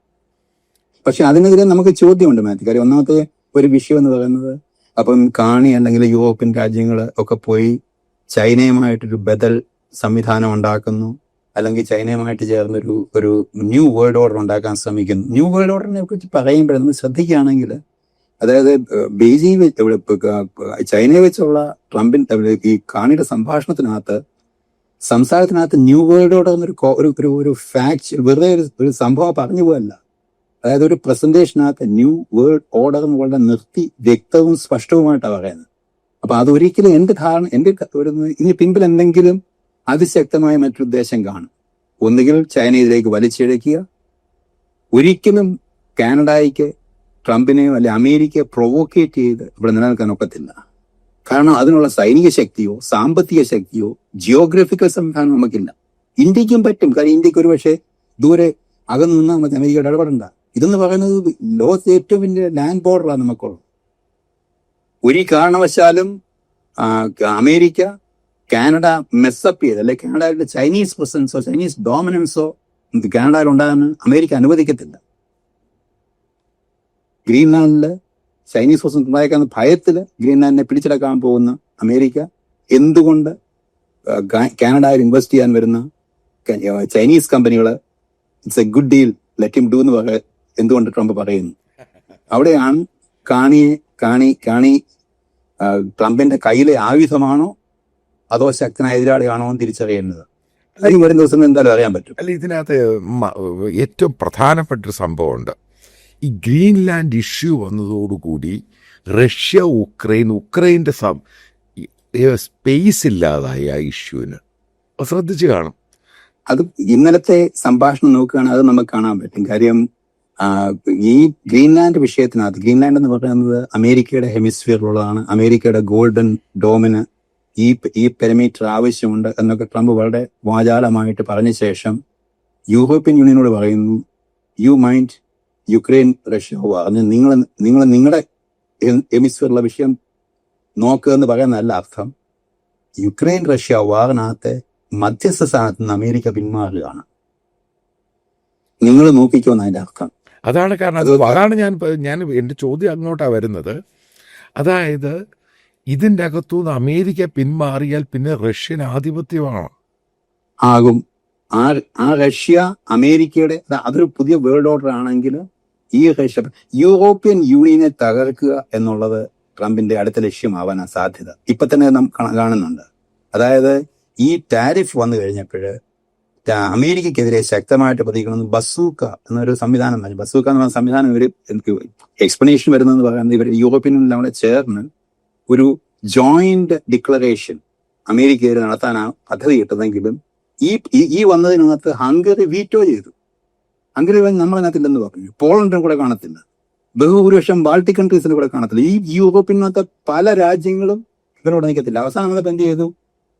പക്ഷെ അതിനെതിരെ നമുക്ക് ചോദ്യമുണ്ട് മാത്യു. കാര്യം ഒന്നാമത്തെ ഒരു വിഷയം എന്ന് പറയുന്നത്, അപ്പം അല്ലെങ്കിൽ യൂറോപ്യൻ രാജ്യങ്ങൾ ഒക്കെ പോയി ചൈനയുമായിട്ടൊരു ബദൽ സംവിധാനം ഉണ്ടാക്കുന്നു, അല്ലെങ്കിൽ ചൈനയുമായിട്ട് ചേർന്നൊരു ന്യൂ വേൾഡ് ഓർഡർ ഉണ്ടാക്കാൻ ശ്രമിക്കുന്നു. ന്യൂ വേൾഡ് ഓർഡറിനെ കുറിച്ച് പറയുമ്പോൾ നമ്മൾ ശ്രദ്ധിക്കുകയാണെങ്കിൽ, അതായത് ബെയ്ജിങ് ചൈനയെ വെച്ചുള്ള ട്രംപിന്റെ ഈ കാണിയുടെ സംസാരത്തിനകത്ത് ന്യൂ വേൾഡ് ഓർഡർ എന്നൊരു ഫാക്ട് വെറുതെ ഒരു സംഭവം പറഞ്ഞു പോകല്ല. അതായത് ഒരു പ്രസന്റേഷനകത്ത് ന്യൂ വേൾഡ് ഓർഡർ എന്ന് വളരെ നിർത്തി വ്യക്തവും സ്പഷ്ടവുമായിട്ടാണ് പറയുന്നത്. അപ്പൊ അതൊരിക്കലും എന്റെ ഇതിന് പിൻപിൽ എന്തെങ്കിലും അതിശക്തമായ മറ്റൊരു ഉദ്ദേശം കാണും. ഒന്നുകിൽ ചൈനയിലേക്ക് വലിച്ചിഴക്കുക, ഒരിക്കലും കാനഡയ്ക്ക് ട്രംപിനെയോ അല്ലെ അമേരിക്കയെ പ്രൊവോക്കേറ്റ് ചെയ്ത് ഇവിടെ നിലനിൽക്കാൻ ഒക്കത്തില്ല. കാരണം അതിനുള്ള സൈനിക ശക്തിയോ സാമ്പത്തിക ശക്തിയോ ജിയോഗ്രഫിക്കൽ സംവിധാനം നമുക്കില്ല. ഇന്ത്യക്കും പറ്റും, കാരണം ഇന്ത്യക്ക് ഒരു പക്ഷേ ദൂരെ അകന്നു നിന്നാൽ മതി, അമേരിക്കയുടെ ഇടപെടണ്ട. ഇതെന്ന് പറയുന്നത് ലോകത്തെ ഏറ്റവും വലിയ ലാൻഡ് ബോർഡറാണ് നമുക്കുള്ളത്. ഒരു കാരണവശാലും അമേരിക്ക കാനഡ മെസ്സപ്പ് ചെയ്ത്, അല്ലെ കാനഡയുടെ ചൈനീസ് പ്രസൻസോ ചൈനീസ് ഡോമിനൻസോ കാനഡയിൽ ഉണ്ടാകാൻ അമേരിക്ക അനുവദിക്കത്തില്ല. ഗ്രീൻലാൻഡില് ചൈനീസ് പ്രസൻസ് ഉണ്ടായേക്കാവുന്ന ഭയത്തില് ഗ്രീൻലാൻഡിനെ പിടിച്ചെടുക്കാൻ പോകുന്ന അമേരിക്ക എന്തുകൊണ്ട് കാനഡയിൽ ഇൻവെസ്റ്റ് ചെയ്യാൻ വരുന്ന ചൈനീസ് കമ്പനികൾ it's A good deal, let him do എന്ന് എന്തുകൊണ്ട് ട്രംപ് പറയുന്നു? അവിടെയാണ് കാണി ട്രംപിന്റെ കയ്യിലെ ആയുധമാണോ അതോ ശക്തനായ എതിരാളിയാണോ എന്ന് തിരിച്ചറിയേണ്ടത്. അതിന് വരും ദിവസം എന്തായാലും അറിയാൻ പറ്റും. അല്ല, ഇതിനകത്ത് ഏറ്റവും പ്രധാനപ്പെട്ടൊരു സംഭവമുണ്ട്. ഈ ഗ്രീൻലാൻഡ് ഇഷ്യൂ വന്നതോടുകൂടി റഷ്യ ഉക്രൈൻ്റെ സ്പേസ് ഇല്ലാതായി ആ ഇഷ്യൂവിന്. ശ്രദ്ധിച്ചു കാണും. അത് ഇന്നലത്തെ സംഭാഷണം നോക്കുകയാണെങ്കിൽ അത് നമുക്ക് കാണാൻ പറ്റും. കാര്യം ഈ ഗ്രീൻലാൻഡ് വിഷയത്തിനകത്ത്, ഗ്രീൻലാൻഡ് എന്ന് പറയുന്നത് അമേരിക്കയുടെ ഹെമിസ്ഫിയറിലുള്ളതാണ്. അമേരിക്കയുടെ ഗോൾഡൻ ഡോമിന് ഈ പെരിമീറ്റർ ആവശ്യമുണ്ട് എന്നൊക്കെ ട്രംപ് വളരെ വാചാലമായിട്ട് പറഞ്ഞ ശേഷം യൂറോപ്യൻ യൂണിയനോട് പറയുന്നു, യു മൈൻഡ് യുക്രൈൻ റഷ്യ വാർ, നിങ്ങൾ നിങ്ങളുടെ ഹെമിസ്ഫിയറിലുള്ള വിഷയം നോക്കുക എന്ന് പറയുന്നതല്ല അർത്ഥം. യുക്രൈൻ റഷ്യ വാറിനകത്തെ മധ്യസ്ഥ സ്ഥാനത്ത് നിന്ന് അമേരിക്ക പിന്മാറുകയാണ്, നിങ്ങൾ നോക്കിക്കോന്ന് അതിന്റെ അർത്ഥം. അതാണ് കാരണം. അതാണ് ഞാൻ എൻ്റെ ചോദ്യം അങ്ങോട്ടാണ് വരുന്നത്. അതായത് ഇതിൻ്റെ അകത്തുനിന്ന് അമേരിക്ക പിന്മാറിയാൽ പിന്നെ റഷ്യൻ ആധിപത്യമാണ് ആകും. ആ റഷ്യ അമേരിക്കയുടെ അതൊരു പുതിയ വേൾഡ് ഓർഡർ ആണെങ്കിൽ ഈ റഷ്യ യൂറോപ്യൻ യൂണിയനെ തകർക്കുക എന്നുള്ളത് ട്രംപിന്റെ അടുത്ത ലക്ഷ്യമാവാനാ സാധ്യത. ഇപ്പൊ തന്നെ നാം കാണുന്നുണ്ട്. അതായത് ഈ ടാരിഫ് വന്നു കഴിഞ്ഞപ്പോൾ അമേരിക്കക്കെതിരെ ശക്തമായിട്ട് പ്രതികരിക്കുന്നത് ബസൂക്ക എന്നൊരു സംവിധാനം. ബസൂക്ക എന്ന് പറഞ്ഞ സംവിധാനം എനിക്ക് എക്സ്പ്ലനേഷൻ വരുന്നതെന്ന് പറയുന്നത് ഇവർ യൂറോപ്യൻ യൂണിയൻ കൂടെ ചേർന്ന് ഒരു ജോയിന്റ് ഡിക്ലറേഷൻ അമേരിക്കയിൽ നടത്താനാണ് പദ്ധതി ഇട്ടതെങ്കിലും ഈ വന്നതിനകത്ത് ഹംഗറി വീറ്റോ ചെയ്തു. ഹംഗറി നമ്മളതിനകത്തില്ലെന്ന് പറഞ്ഞു. പോളണ്ടിനും കൂടെ കാണത്തില്ല, ബഹുഭൂരിപക്ഷം ബാൾട്ടിക് കൺട്രീസിനും കൂടെ കാണത്തില്ല. ഈ യൂറോപ്പിനകത്തെ പല രാജ്യങ്ങളും ഇവരോട് നിൽക്കത്തില്ല. അവസാനം നമ്മൾ എന്ത് ചെയ്തു?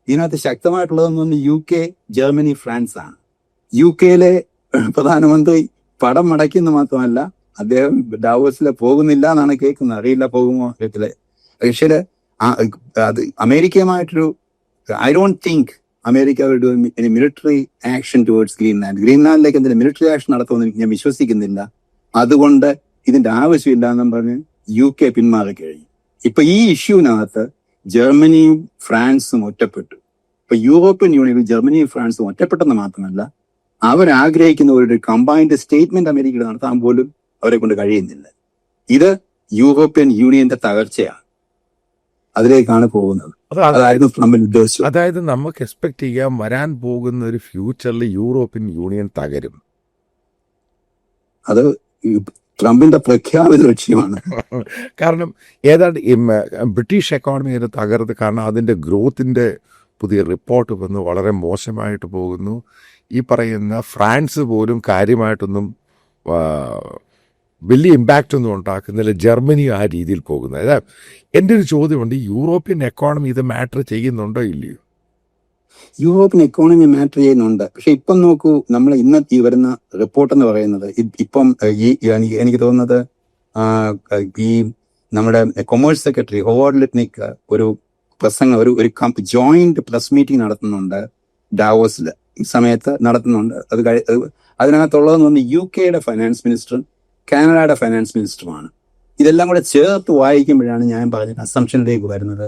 ഇതിനകത്ത് ശക്തമായിട്ടുള്ളതെന്ന് പറഞ്ഞാൽ UK, ജർമ്മനി, ഫ്രാൻസ് ആണ്. UK പ്രധാനമന്ത്രി പടം മടക്കിയെന്ന് മാത്രമല്ല, അദ്ദേഹം ഡാവോസിലെ പോകുന്നില്ല എന്നാണ് കേൾക്കുന്നത്. അറിയില്ല പോകുമോ അറിയത്തില്ല. റഷ്യയില് അത് അമേരിക്കയുമായിട്ടൊരു I don't think America will do any military action towards Greenland. ഗ്രീൻലാൻഡിലേക്ക് എന്തെങ്കിലും മിലിറ്ററി ആക്ഷൻ നടത്തുമെന്ന് ഞാൻ വിശ്വസിക്കുന്നില്ല. അതുകൊണ്ട് ഇതിന്റെ ആവശ്യമില്ല എന്നും പറഞ്ഞ് UK പിന്മാറി കഴിഞ്ഞു. ഇപ്പൊ ഈ ഇഷ്യൂവിനകത്ത് ജർമ്മനിയും ഫ്രാൻസും ഒറ്റപ്പെട്ടു. ഇപ്പൊ യൂറോപ്യൻ യൂണിയനിൽ ജർമ്മനിയും ഫ്രാൻസും ഒറ്റപ്പെട്ടെന്ന് മാത്രമല്ല, അവരാഗ്രഹിക്കുന്ന ഒരു കമ്പൈൻഡ് സ്റ്റേറ്റ്മെന്റ് അമേരിക്കയിൽ നടത്താൻ പോലും അവരെ കൊണ്ട് കഴിയുന്നില്ല. ഇത് യൂറോപ്യൻ യൂണിയന്റെ തകർച്ചയാണ്. അതിലേക്കാണ് പോകുന്നത്. അതായത് ട്രംപിന് ഉദ്ദേശിച്ചു. അതായത് നമുക്ക് എക്സ്പെക്ട് ചെയ്യാൻ വരാൻ പോകുന്ന ഒരു ഫ്യൂച്ചറിൽ യൂറോപ്യൻ യൂണിയൻ തകരും. അത് ട്രംപിന്റെ പ്രഖ്യാപിത ലക്ഷ്യമാണ്. കാരണം ഏതാണ്ട് ബ്രിട്ടീഷ് എക്കോണമി അത് തകർത്ത്. കാരണം അതിൻ്റെ ഗ്രോത്തിൻ്റെ പുതിയ റിപ്പോർട്ട് വന്ന് വളരെ മോശമായിട്ട് പോകുന്നു. ഈ പറയുന്ന ഫ്രാൻസ് പോലും കാര്യമായിട്ടൊന്നും വലിയ ഇമ്പാക്റ്റ് ഒന്നും ഉണ്ടാക്കുന്നില്ല. ജർമ്മനി ആ രീതിയിൽ പോകുന്നത്. അതായത് എൻ്റെ ഒരു ചോദ്യമുണ്ട്, യൂറോപ്യൻ എക്കോണമി ഇത് മാറ്റർ ചെയ്യുന്നുണ്ടോ ഇല്ലയോ? യൂറോപ്യൻ എക്കോണമി മാറ്റർ ചെയ്യുന്നുണ്ട്. പക്ഷെ ഇപ്പം നോക്കൂ, നമ്മൾ ഇന്നത്തെ ഈ വരുന്ന റിപ്പോർട്ട് എന്ന് പറയുന്നത് ഇപ്പം എനിക്ക് തോന്നുന്നത് ഈ നമ്മുടെ കൊമേഴ്സ് സെക്രട്ടറി ഹോവാർഡ് ലിറ്റ്നിക് ഒരു പ്രസംഗം ഒരു ജോയിന്റ് പ്രസ് മീറ്റിംഗ് നടത്തുന്നുണ്ട് ഡാവോസിൽ. ഈ സമയത്ത് നടത്തുന്നുണ്ട്. അതിനകത്തുള്ളതെന്ന് പറഞ്ഞാൽ UK ഫൈനാൻസ് മിനിസ്റ്ററും കാനഡയുടെ ഫൈനാൻസ് മിനിസ്റ്ററുമാണ്. ഇതെല്ലാം കൂടെ ചേർത്ത് വായിക്കുമ്പോഴാണ് ഞാൻ പറഞ്ഞ അസംഷനിലേക്ക് വരുന്നത്.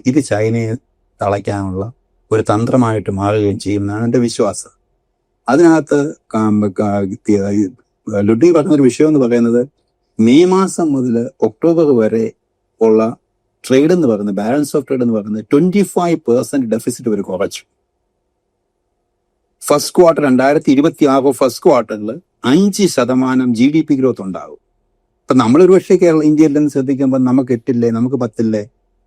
ഇത് ചൈനയെ തളയ്ക്കാനുള്ള ഒരു തന്ത്രമായിട്ട് മാറുകയും ചെയ്യുമെന്നാണ് എൻ്റെ വിശ്വാസം. അതിനകത്ത് ലുഡി പറഞ്ഞൊരു വിഷയം എന്ന് പറയുന്നത്, മെയ് മാസം മുതൽ ഒക്ടോബർ വരെ ഉള്ള ട്രേഡ് എന്ന് പറയുന്നത്, ബാലൻസ് ഓഫ് ട്രേഡ് എന്ന് പറയുന്നത് 25% ഡെഫിസിറ്റ് ഒരു കുറച്ചു. ഫസ്റ്റ് ക്വാർട്ടർ 2026 ഫസ്റ്റ് ക്വാർട്ടറിൽ 5% GDP ഗ്രോത്ത് ഉണ്ടാകും. ഇപ്പൊ നമ്മളൊരു പക്ഷേ ഇന്ത്യയിൽ നിന്ന് ശ്രദ്ധിക്കുമ്പോൾ നമുക്ക് 8 നമുക്ക് 10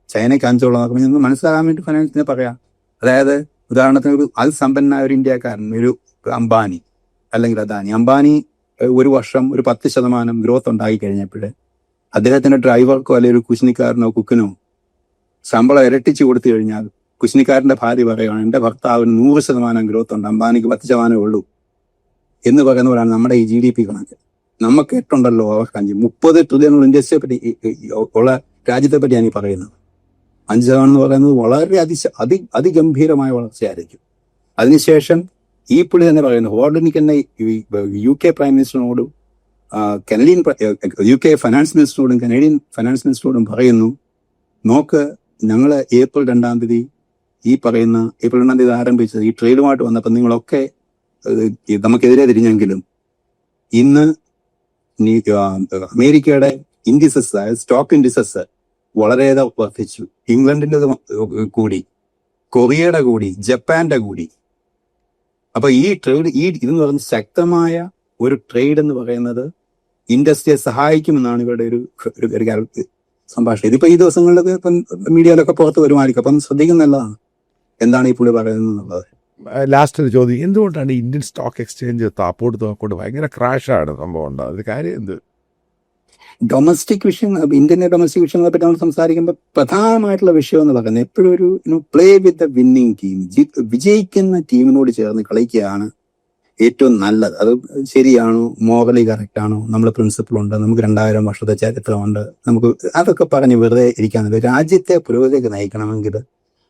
ചൈനയ്ക്ക് 5 നോക്കുമ്പോൾ മനസ്സിലാകാൻ വേണ്ടി ഫൈനാൻസിനെ പറയാം. അതായത് ഉദാഹരണത്തിന് അത് സമ്പന്നനായ ഒരു ഇന്ത്യക്കാരൻ, ഒരു അംബാനി അല്ലെങ്കിൽ അദാനി. അംബാനി ഒരു വർഷം ഒരു 10% ഗ്രോത്ത് ഉണ്ടായി കഴിഞ്ഞപ്പോൾ അദ്ദേഹത്തിന്റെ ഡ്രൈവർക്കോ അല്ലെങ്കിൽ ഒരു കുശിനിക്കാരനോ കുക്കിനോ ശമ്പളം ഇരട്ടിച്ചു കൊടുത്തു കഴിഞ്ഞാൽ കുശിനിക്കാരന്റെ ഭാര്യ പറയുകയാണ്, എന്റെ ഭർത്താവിന് 100% ഗ്രോത്ത് ഉണ്ട്, അംബാനിക്ക് 10% ഉള്ളൂ എന്ന് പറയുന്നവരാണ് നമ്മുടെ ഈ GDP കണക്ക്. നമുക്ക് 8 ഉണ്ടല്ലോ, അവർക്ക് 5. 30 ട്രില്യൺ ഇൻഡസ്ട്രിയെ പറ്റി ഉള്ള രാജ്യത്തെ പറ്റിയാണ് ഈ പറയുന്നത്. 5% എന്ന് പറയുന്നത് വളരെ അതിഗംഭീരമായ വളർച്ചയായിരിക്കും. അതിനുശേഷം ഈ പുള്ളി തന്നെ പറയുന്നു, ഹോർഡനിക്ക് തന്നെ UK പ്രൈം മിനിസ്റ്ററിനോടും കനഡിയൻ UK ഫൈനാൻസ് മിനിസ്റ്ററോടും കനേഡിയൻ ഫൈനാൻസ് മിനിസ്റ്ററോടും പറയുന്നു, നോക്ക്, ഞങ്ങൾ ഏപ്രിൽ 2 ഈ പറയുന്ന ഏപ്രിൽ 1 തീയതി ആരംഭിച്ചത് ഈ ട്രേഡുമായിട്ട് വന്നപ്പോൾ നിങ്ങളൊക്കെ നമുക്കെതിരെ തിരിഞ്ഞെങ്കിലും ഇന്ന് അമേരിക്കയുടെ ഇൻഡിസസ് അതായത് സ്റ്റോക്ക് ഇൻഡിസസ് വളരെയേറെ വർദ്ധിച്ചു. ഇംഗ്ലണ്ടിന്റെ കൂടി, കൊറിയയുടെ കൂടി, ജപ്പാന്റെ കൂടി. അപ്പൊ ഈ ട്രേഡ് ഇതെന്ന് പറയുന്ന ശക്തമായ ഒരു ട്രേഡ് എന്ന് പറയുന്നത് ഇൻഡസ്ട്രിയെ സഹായിക്കുമെന്നാണ് ഇവരുടെ ഒരു സംഭാഷണം. ഇതിപ്പോ ഈ ദിവസങ്ങളിലൊക്കെ ഇപ്പം മീഡിയയിലൊക്കെ പുറത്ത് വരുമായിരിക്കും. അപ്പം ശ്രദ്ധിക്കുന്നതാണ് എന്താണ് ഈ പുള്ളി പറയുന്നത് എന്നുള്ളത്. ലാസ്റ്റ് ഒരു ചോദ്യം, എന്തുകൊണ്ടാണ് ഇന്ത്യൻ സ്റ്റോക്ക് എക്സ്ചേഞ്ച് താപ്പോട്ട് നോക്കൊണ്ട് ഭയങ്കര ക്രാഷാണ് സംഭവം ഉണ്ടാകുന്നത്? അത് കാര്യം എന്ത്? ഡൊമസ്റ്റിക് വിഷയങ്ങൾ, ഇന്ത്യൻ ഡൊമസ്റ്റിക് വിഷയങ്ങളെ പറ്റി നമ്മൾ സംസാരിക്കുമ്പോൾ പ്രധാനമായിട്ടുള്ള വിഷയം എന്ന് പറയുന്നത് എപ്പോഴും ഒരു play with the winning team, വിജയിക്കുന്ന ടീമിനോട് ചേർന്ന് കളിക്കുകയാണ് ഏറ്റവും നല്ലത്. അത് ശരിയാണോ, മോറലി കറക്റ്റ് ആണോ, നമ്മുടെ പ്രിൻസിപ്പിൾ ഉണ്ട്, നമുക്ക് 2000 വർഷത്തെ ചരിത്രമുണ്ട്, നമുക്ക് അതൊക്കെ പറഞ്ഞ് വെറുതെ ഇരിക്കാന്നില്ല. രാജ്യത്തെ പുരോഗതിക്ക് നയിക്കണമെങ്കിൽ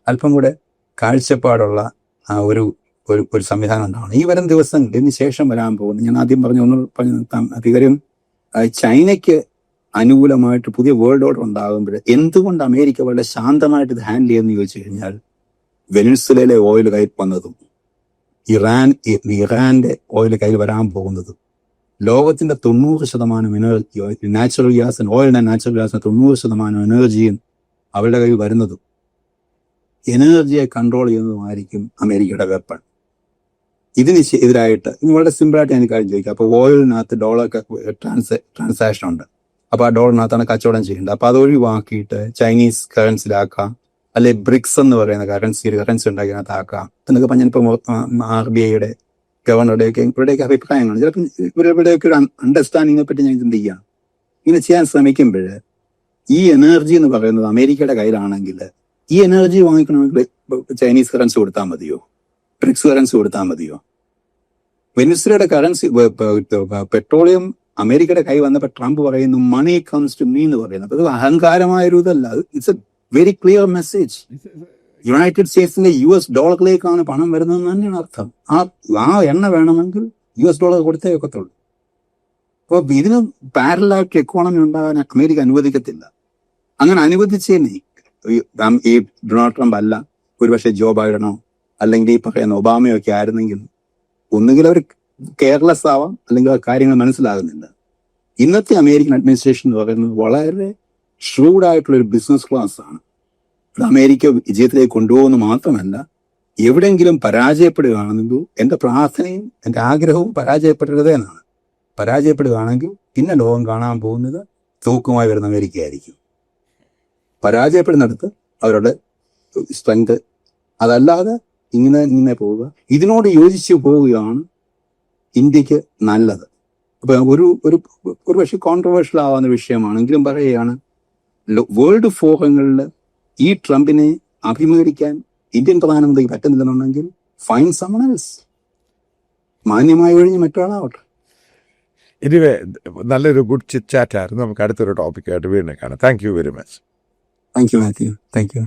അല്പം കൂടെ കാഴ്ചപ്പാടുള്ള ഒരു സംവിധാനം ഉണ്ടാവണം. ഈ വരും ദിവസങ്ങളിൽ ഇതിന് ശേഷം വരാൻ പോകുന്നത്, ഞാൻ ആദ്യം പറഞ്ഞു നിർത്താം, അധികം ചൈനയ്ക്ക് അനുകൂലമായിട്ട് പുതിയ വേൾഡ് ഓർഡർ ഉണ്ടാകുമ്പോൾ എന്തുകൊണ്ട് അമേരിക്ക വളരെ ശാന്തമായിട്ട് ഇത് ഹാൻഡിൽ ചെയ്യുമെന്ന് ചോദിച്ചു കഴിഞ്ഞാൽ, വെനിസ്വലയിലെ ഓയിൽ കയ്യിൽ വന്നതും ഇറാന്റെ ഓയിൽ കയ്യിൽ വരാൻ പോകുന്നതും ലോകത്തിന്റെ 90% energy, natural gas, oil and natural ഗ്യാസിന് 90% എനർജിയും അവരുടെ കയ്യിൽ വരുന്നതും എനർജിയെ കൺട്രോൾ ചെയ്യുന്നതുമായിരിക്കും അമേരിക്കയുടെ വെപ്പൺ. ഇതിന് എതിരായിട്ട് വളരെ സിമ്പിളായിട്ട് ഞാൻ കാര്യം ചോദിക്കാം. അപ്പോൾ ഓയിലിനകത്ത് ഡോളർ ട്രാൻസാക്ഷൻ ഉണ്ട്. അപ്പൊ ആ ഡോളറിനകത്താണ് കച്ചവടം ചെയ്യേണ്ടത്. അപ്പൊ അത് ഒഴിവാക്കിയിട്ട് ചൈനീസ് കറൻസിയിലാക്കാം, അല്ലെ ബ്രിക്സ് എന്ന് പറയുന്ന കറൻസി ഉണ്ടാക്കിയതിനകത്താക്കാം എന്നൊക്കെ പറഞ്ഞപ്പോൾ RBIയുടെ ഗവർണറുടെയൊക്കെ ഇവരുടെയൊക്കെ അഭിപ്രായങ്ങളാണ്. ചിലപ്പോൾ ഇവരുടെയൊക്കെ ഒരു അണ്ടർസ്റ്റാൻഡിങ്ങിനെ പറ്റി ഞാൻ ചിന്തിക്കുകയാണ്. ഇങ്ങനെ ചെയ്യാൻ ശ്രമിക്കുമ്പോൾ ഈ എനർജി എന്ന് പറയുന്നത് അമേരിക്കയുടെ കയ്യിലാണെങ്കിൽ ഈ എനർജി വാങ്ങിക്കണമെങ്കിൽ ചൈനീസ് കറൻസി കൊടുത്താൽ മതിയോ, ബ്രിക്സ് കറൻസി കൊടുത്താൽ മതിയോ? വെനിസ്വലയുടെ കറൻസി പെട്രോളിയം അമേരിക്കയുടെ കൈ വന്നപ്പോൾ ട്രംപ് പറയുന്നു മണി കംസ് ടു മീ എന്ന് പറയുന്നത്. അത് അഹങ്കാരമായൊരു ഇതല്ല, it's a very clear message. United സ്റ്റേറ്റ്സിന്റെ US ഡോളറിലേക്കാണ് പണം വരുന്നതെന്ന് തന്നെയാണ് അർത്ഥം. ആ എണ്ണ വേണമെങ്കിൽ US ഡോളർ കൊടുത്തേ ഒക്കത്തുള്ളൂ. അപ്പോൾ ഇതിന് പാരലായിട്ട് എക്കോണമി ഉണ്ടാകാൻ അമേരിക്ക അനുവദിക്കത്തില്ല. അങ്ങനെ അനുവദിച്ചേനെ ഈ ഡൊണാൾഡ് ട്രംപ് അല്ല, ഒരുപക്ഷെ ജോ ബൈഡനോ അല്ലെങ്കിൽ ഈ പറയുന്ന ഒബാമയോ ഒക്കെ ആയിരുന്നെങ്കിൽ ഒന്നുകിൽ അവർ കെയർലെസ് ആവാം, അല്ലെങ്കിൽ ആ കാര്യങ്ങൾ മനസ്സിലാകുന്നില്ല. ഇന്നത്തെ അമേരിക്കൻ അഡ്മിനിസ്ട്രേഷൻ എന്ന് പറയുന്നത് വളരെ ഷ്രൂഡായിട്ടുള്ള ഒരു ബിസിനസ് ക്ലാസ് ആണ്. അത് അമേരിക്ക വിജയത്തിലേക്ക് കൊണ്ടുപോകുന്നത് മാത്രമല്ല, എവിടെയെങ്കിലും പരാജയപ്പെടുകയാണെങ്കിൽ എൻ്റെ പ്രാർത്ഥനയും എൻ്റെ ആഗ്രഹവും പരാജയപ്പെടരുത് എന്നാണ്. പരാജയപ്പെടുകയാണെങ്കിൽ പിന്നെ ലോകം കാണാൻ പോകുന്നത് തൂക്കുമായി വരുന്ന അമേരിക്ക ആയിരിക്കും. പരാജയപ്പെടുന്നിടത്ത് അവരുടെ സ്ട്രെങ്ത്, അതല്ലാതെ ഇങ്ങനെ പോവുക, ഇതിനോട് യോജിച്ച് പോവുകയാണ് ഇന്ത്യക്ക് നല്ലത്. അപ്പൊ ഒരു പക്ഷേ കോൺട്രവേഴ്ഷ്യൽ ആവാവുന്ന വിഷയമാണെങ്കിലും പറയുകയാണ്, വേൾഡ് ഫോറങ്ങളിൽ ഈ ട്രംപിനെ അഭിമുഖീകരിക്കാൻ ഇന്ത്യൻ പ്രധാനമന്ത്രിക്ക് പറ്റുന്നില്ലെന്നുണ്ടെങ്കിൽ ഫൈൻ സമൺ എൽസ്, മാന്യമായി ഒഴിഞ്ഞ് മറ്റൊരാളാവട്ടെ. എനിവേ, നല്ലൊരു ഗുഡ് ചിറ്റ് ചാറ്റ് ആയിരുന്നു. നമുക്ക് അടുത്തൊരു ടോപ്പിക്കായിട്ട് വീണ്ടും കാണാം. Thank you very much. Thank you Mathew. Thank you.